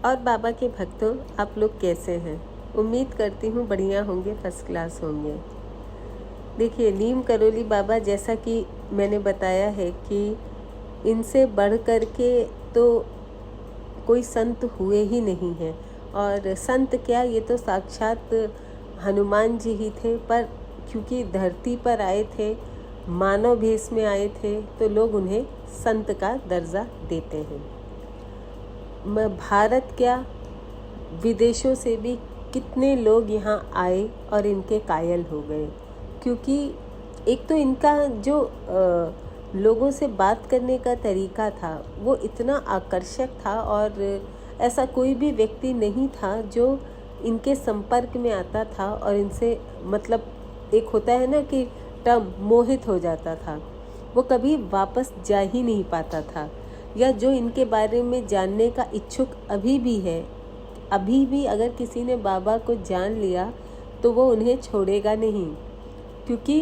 और बाबा के भक्तों, आप लोग कैसे हैं? उम्मीद करती हूँ बढ़िया होंगे, फर्स्ट क्लास होंगे। देखिए, नीम करोली बाबा, जैसा कि मैंने बताया है कि इनसे बढ़ कर के तो कोई संत हुए ही नहीं हैं। और संत क्या, ये तो साक्षात हनुमान जी ही थे। पर क्योंकि धरती पर आए थे, मानव भेष में आए थे, तो लोग उन्हें संत का दर्जा देते हैं। भारत क्या, विदेशों से भी कितने लोग यहाँ आए और इनके कायल हो गए। क्योंकि एक तो इनका जो लोगों से बात करने का तरीका था वो इतना आकर्षक था, और ऐसा कोई भी व्यक्ति नहीं था जो इनके संपर्क में आता था और इनसे मतलब एक होता है ना कि टर्म, मोहित हो जाता था। वो कभी वापस जा ही नहीं पाता था। या जो इनके बारे में जानने का इच्छुक अभी भी है, अभी भी अगर किसी ने बाबा को जान लिया तो वो उन्हें छोड़ेगा नहीं। क्योंकि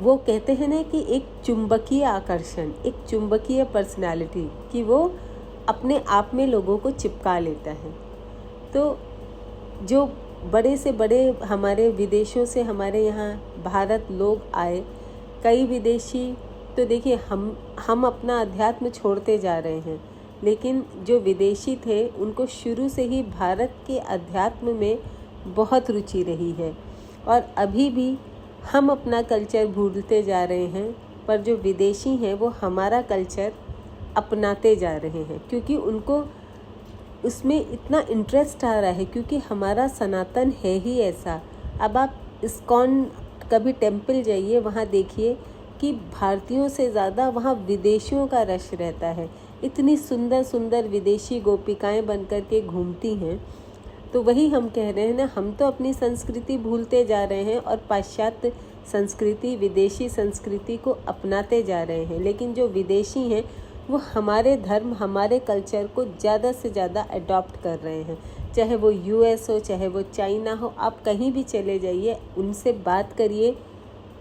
वो कहते हैं ना कि एक चुंबकीय आकर्षण, एक चुंबकीय पर्सनालिटी, कि वो अपने आप में लोगों को चिपका लेता है। तो जो बड़े से बड़े हमारे विदेशों से हमारे यहाँ भारत लोग आए, कई विदेशी, तो देखिए हम अपना अध्यात्म छोड़ते जा रहे हैं, लेकिन जो विदेशी थे उनको शुरू से ही भारत के अध्यात्म में बहुत रुचि रही है। और अभी भी हम अपना कल्चर भूलते जा रहे हैं, पर जो विदेशी हैं वो हमारा कल्चर अपनाते जा रहे हैं, क्योंकि उनको उसमें इतना इंटरेस्ट आ रहा है, क्योंकि हमारा सनातन है ही ऐसा। अब आप इस्कॉन कभी टेम्पल जाइए, वहाँ देखिए कि भारतीयों से ज़्यादा वहाँ विदेशियों का रश रहता है। इतनी सुंदर सुंदर विदेशी गोपिकाएं बन कर के घूमती हैं। तो वही हम कह रहे हैं ना, हम तो अपनी संस्कृति भूलते जा रहे हैं और पाश्चात्य संस्कृति, विदेशी संस्कृति को अपनाते जा रहे हैं। लेकिन जो विदेशी हैं वो हमारे धर्म, हमारे कल्चर को ज़्यादा से ज़्यादा अडॉप्ट कर रहे हैं। चाहे वो यूएस हो, चाहे वो चाइना हो, आप कहीं भी चले जाइए, उनसे बात करिए,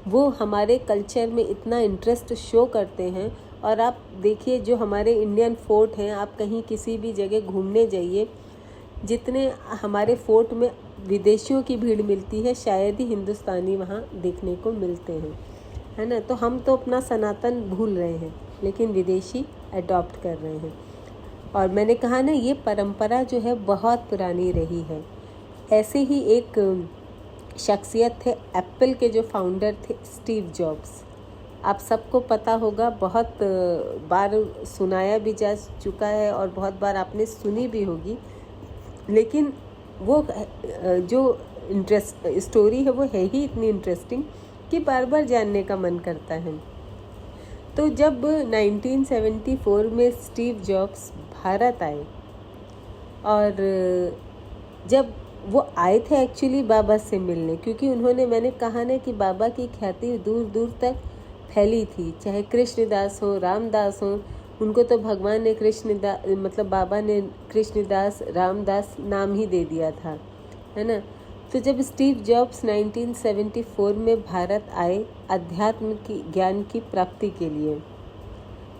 वो हमारे कल्चर में इतना इंटरेस्ट शो करते हैं। और आप देखिए, जो हमारे इंडियन फोर्ट हैं, आप कहीं किसी भी जगह घूमने जाइए, जितने हमारे फोर्ट में विदेशियों की भीड़ मिलती है, शायद ही हिंदुस्तानी वहाँ देखने को मिलते हैं, है ना। तो हम तो अपना सनातन भूल रहे हैं, लेकिन विदेशी अडॉप्ट कर रहे हैं। और मैंने कहा ना, ये परंपरा जो है बहुत पुरानी रही है। ऐसे ही एक शख्सियत थे, एप्पल के जो फाउंडर थे, स्टीव जॉब्स। आप सबको पता होगा, बहुत बार सुनाया भी जा चुका है और बहुत बार आपने सुनी भी होगी। लेकिन वो जो स्टोरी है वो है ही इतनी इंटरेस्टिंग कि बार बार जानने का मन करता है। तो जब 1974 में स्टीव जॉब्स भारत आए, और जब वो आए थे एक्चुअली बाबा से मिलने, क्योंकि उन्होंने, मैंने कहा ना कि बाबा की ख्याति दूर दूर तक फैली थी। चाहे कृष्णदास हो, रामदास हो, उनको तो भगवान ने मतलब बाबा ने कृष्णदास, रामदास नाम ही दे दिया था, है ना। तो जब स्टीव जॉब्स 1974 में भारत आए अध्यात्म की, ज्ञान की प्राप्ति के लिए,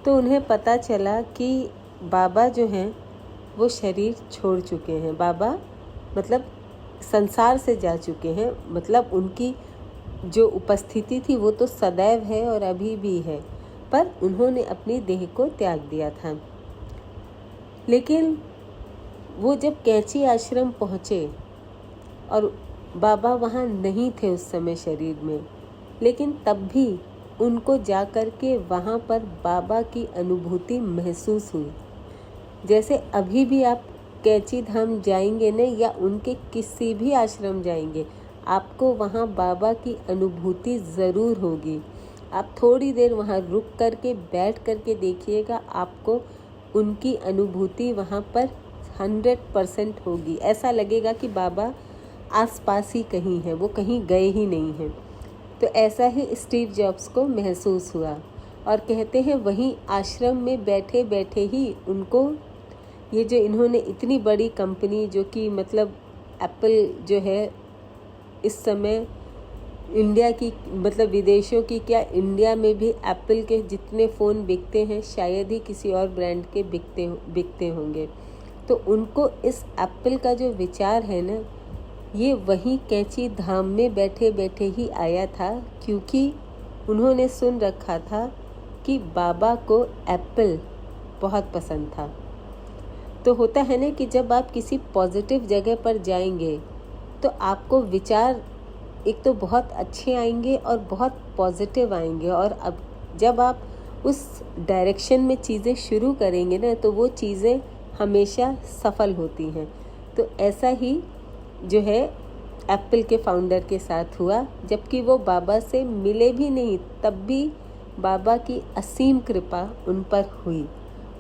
तो उन्हें पता चला कि बाबा जो हैं वो शरीर छोड़ चुके हैं। बाबा मतलब संसार से जा चुके हैं। मतलब उनकी जो उपस्थिति थी वो तो सदैव है और अभी भी है, पर उन्होंने अपनी देह को त्याग दिया था। लेकिन वो जब कैंची आश्रम पहुँचे, और बाबा वहाँ नहीं थे उस समय शरीर में, लेकिन तब भी उनको जा कर के वहाँ पर बाबा की अनुभूति महसूस हुई। जैसे अभी भी आप कैंची धाम जाएंगे न, या उनके किसी भी आश्रम जाएंगे, आपको वहाँ बाबा की अनुभूति ज़रूर होगी। आप थोड़ी देर वहाँ रुक कर के, बैठ कर के देखिएगा, आपको उनकी अनुभूति वहाँ पर 100% होगी। ऐसा लगेगा कि बाबा आसपास ही कहीं है, वो कहीं गए ही नहीं हैं। तो ऐसा ही स्टीव जॉब्स को महसूस हुआ, और कहते हैं वहीं आश्रम में बैठे बैठे ही उनको ये जो इन्होंने इतनी बड़ी कंपनी, जो कि मतलब एप्पल जो है इस समय इंडिया की, मतलब विदेशों की क्या, इंडिया में भी एप्पल के जितने फ़ोन बिकते हैं शायद ही किसी और ब्रांड के बिकते होंगे। तो उनको इस एप्पल का जो विचार है ना, ये वहीं कैंची धाम में बैठे बैठे ही आया था, क्योंकि उन्होंने सुन रखा था कि बाबा को एप्पल बहुत पसंद था। तो होता है ना कि जब आप किसी पॉजिटिव जगह पर जाएंगे तो आपको विचार एक तो बहुत अच्छे आएंगे और बहुत पॉजिटिव आएंगे, और अब जब आप उस डायरेक्शन में चीज़ें शुरू करेंगे ना तो वो चीज़ें हमेशा सफल होती हैं। तो ऐसा ही जो है एप्पल के फाउंडर के साथ हुआ, जबकि वो बाबा से मिले भी नहीं, तब भी बाबा की असीम कृपा उन पर हुई,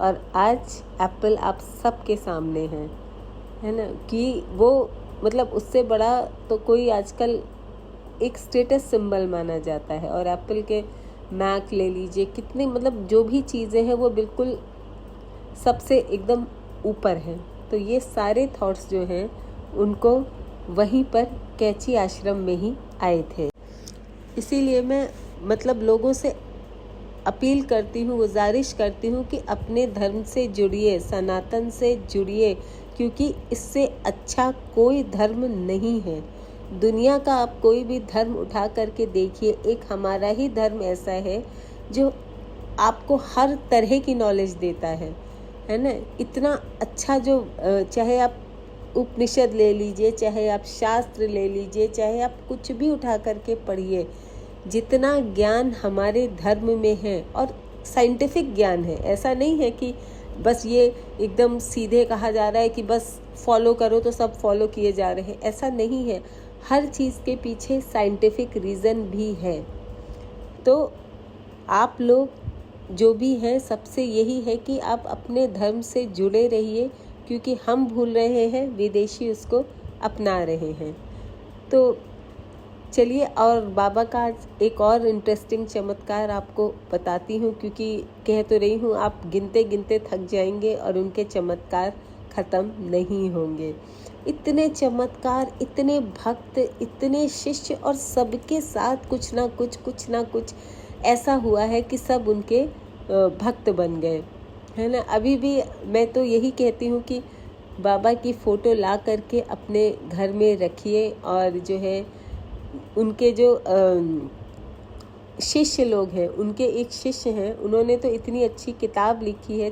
और आज एप्पल आप सबके सामने है ना, कि वो मतलब उससे बड़ा तो कोई आजकल एक स्टेटस सिंबल माना जाता है। और एप्पल के मैक ले लीजिए, कितनी मतलब जो भी चीज़ें हैं वो बिल्कुल सबसे एकदम ऊपर हैं। तो ये सारे थॉट्स जो हैं उनको वहीं पर कैची आश्रम में ही आए थे। इसीलिए मैं मतलब लोगों से अपील करती हूँ, गुजारिश करती हूँ कि अपने धर्म से जुड़िए, सनातन से जुड़िए, क्योंकि इससे अच्छा कोई धर्म नहीं है। दुनिया का आप कोई भी धर्म उठा करके देखिए, एक हमारा ही धर्म ऐसा है जो आपको हर तरह की नॉलेज देता है ना। इतना अच्छा जो चाहे आप उपनिषद ले लीजिए, चाहे आप शास्त्र ले लीजिए, चाहे आप कुछ भी उठा करके पढ़िए, जितना ज्ञान हमारे धर्म में है, और साइंटिफिक ज्ञान है। ऐसा नहीं है कि बस ये एकदम सीधे कहा जा रहा है कि बस फॉलो करो तो सब फॉलो किए जा रहे हैं, ऐसा नहीं है। हर चीज़ के पीछे साइंटिफिक रीज़न भी है। तो आप लोग जो भी हैं, सबसे यही है कि आप अपने धर्म से जुड़े रहिए, क्योंकि हम भूल रहे हैं, विदेशी उसको अपना रहे हैं। तो चलिए, और बाबा का एक और इंटरेस्टिंग चमत्कार आपको बताती हूँ, क्योंकि कह तो रही हूँ आप गिनते गिनते थक जाएंगे और उनके चमत्कार ख़त्म नहीं होंगे। इतने चमत्कार, इतने भक्त, इतने शिष्य, और सबके साथ कुछ ना कुछ ऐसा हुआ है कि सब उनके भक्त बन गए, है ना। अभी भी मैं तो यही कहती हूँ कि बाबा की फ़ोटो ला करके अपने घर में रखिए, और जो है उनके जो शिष्य लोग हैं, उनके एक शिष्य हैं, उन्होंने तो इतनी अच्छी किताब लिखी है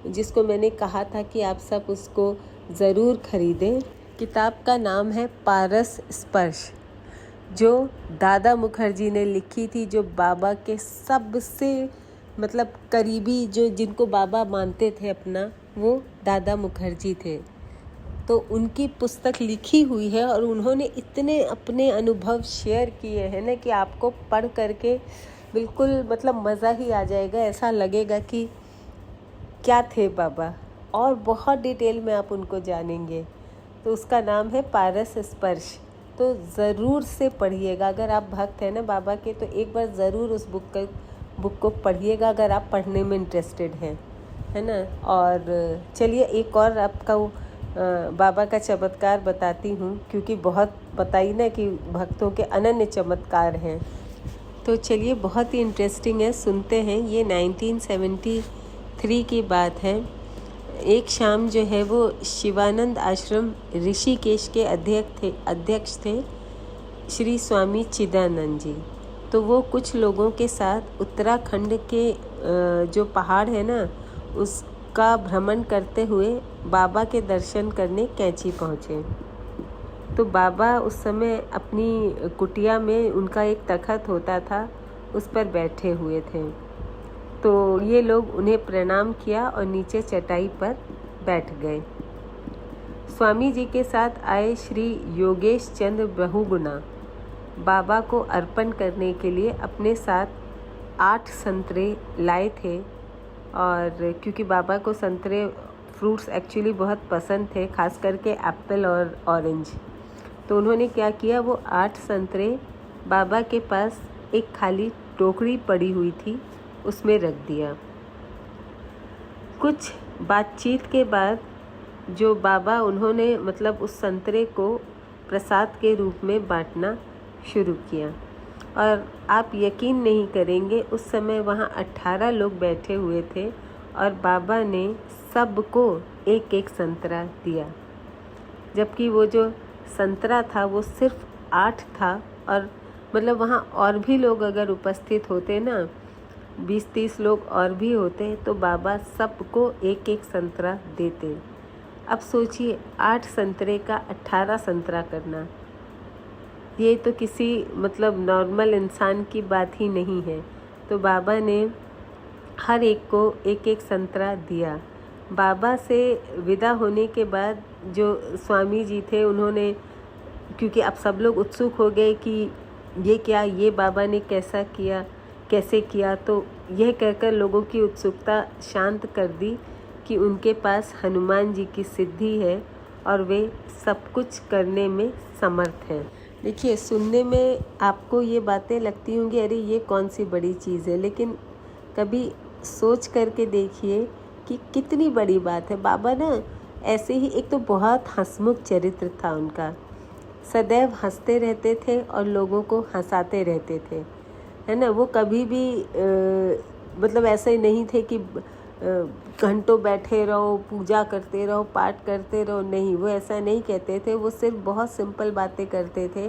जिसको मैंने कहा था कि आप सब उसको ज़रूर खरीदें। किताब का नाम है पारस स्पर्श, जो दादा मुखर्जी ने लिखी थी, जो बाबा के सबसे मतलब करीबी, जो जिनको बाबा मानते थे अपना, वो दादा मुखर्जी थे। तो उनकी पुस्तक लिखी हुई है, और उन्होंने इतने अपने अनुभव शेयर किए हैं ना कि आपको पढ़ करके बिल्कुल मतलब मज़ा ही आ जाएगा। ऐसा लगेगा कि क्या थे बाबा, और बहुत डिटेल में आप उनको जानेंगे। तो उसका नाम है पारस स्पर्श। तो ज़रूर से पढ़िएगा, अगर आप भक्त हैं ना बाबा के, तो एक बार ज़रूर उस बुक को पढ़िएगा, अगर आप पढ़ने में इंटरेस्टेड हैं, है ना। और चलिए, एक और आपका बाबा का चमत्कार बताती हूँ, क्योंकि बहुत बताई ना कि भक्तों के अनन्य चमत्कार हैं। तो चलिए, बहुत ही इंटरेस्टिंग है, सुनते हैं। ये 1973 की बात है। एक शाम जो है वो शिवानंद आश्रम ऋषिकेश के अध्यक्ष थे श्री स्वामी चिदानंद जी। तो वो कुछ लोगों के साथ उत्तराखंड के जो पहाड़ है ना, उसका भ्रमण करते हुए बाबा के दर्शन करने कैंची पहुँचे। तो बाबा उस समय अपनी कुटिया में, उनका एक तख्त होता था, उस पर बैठे हुए थे। तो ये लोग उन्हें प्रणाम किया और नीचे चटाई पर बैठ गए। स्वामी जी के साथ आए श्री योगेश चंद्र बहुगुणा बाबा को अर्पण करने के लिए अपने साथ 8 संतरे लाए थे। और क्योंकि बाबा को संतरे फ्रूट्स एक्चुअली बहुत पसंद थे, खास करके एप्पल और ऑरेंज। तो उन्होंने क्या किया, वो 8 संतरे बाबा के पास एक खाली टोकरी पड़ी हुई थी, उसमें रख दिया। कुछ बातचीत के बाद जो बाबा, उन्होंने मतलब उस संतरे को प्रसाद के रूप में बांटना शुरू किया। और आप यकीन नहीं करेंगे, उस समय वहाँ 18 लोग बैठे हुए थे और बाबा ने सबको एक एक संतरा दिया, जबकि वो जो संतरा था वो सिर्फ 8 था। और मतलब वहाँ और भी लोग अगर उपस्थित होते ना, 20-30 लोग और भी होते, तो बाबा सबको एक एक संतरा देते। अब सोचिए 8 संतरे का 18 संतरा करना, ये तो किसी मतलब नॉर्मल इंसान की बात ही नहीं है। तो बाबा ने हर एक को एक एक संतरा दिया। बाबा से विदा होने के बाद जो स्वामी जी थे, उन्होंने, क्योंकि अब सब लोग उत्सुक हो गए कि ये क्या, ये बाबा ने कैसा किया, कैसे किया, तो यह कहकर लोगों की उत्सुकता शांत कर दी कि उनके पास हनुमान जी की सिद्धि है और वे सब कुछ करने में समर्थ हैं। देखिए, सुनने में आपको ये बातें लगती होंगी, अरे ये कौन सी बड़ी चीज़ है, लेकिन कभी सोच करके देखिए कि कितनी बड़ी बात है। बाबा ना ऐसे ही, एक तो बहुत हंसमुख चरित्र था उनका, सदैव हंसते रहते थे और लोगों को हंसाते रहते थे, है ना। वो कभी भी मतलब ऐसे नहीं थे कि घंटों बैठे रहो, पूजा करते रहो, पाठ करते रहो, नहीं, वो ऐसा नहीं कहते थे। वो सिर्फ बहुत सिंपल बातें करते थे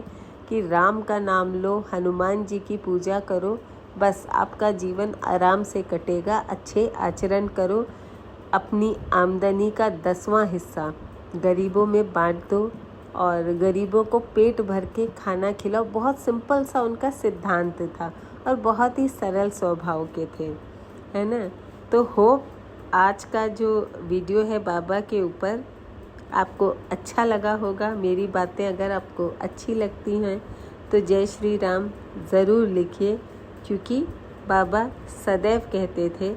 कि राम का नाम लो, हनुमान जी की पूजा करो, बस आपका जीवन आराम से कटेगा। अच्छे आचरण करो, अपनी आमदनी का 10वां हिस्सा गरीबों में बांट दो और गरीबों को पेट भर के खाना खिलाओ। बहुत सिंपल सा उनका सिद्धांत था और बहुत ही सरल स्वभाव के थे, है ना। तो होप आज का जो वीडियो है बाबा के ऊपर आपको अच्छा लगा होगा। मेरी बातें अगर आपको अच्छी लगती हैं तो जय श्री राम ज़रूर लिखिए, क्योंकि बाबा सदैव कहते थे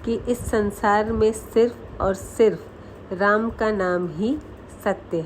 कि इस संसार में सिर्फ और सिर्फ राम का नाम ही सत्य है।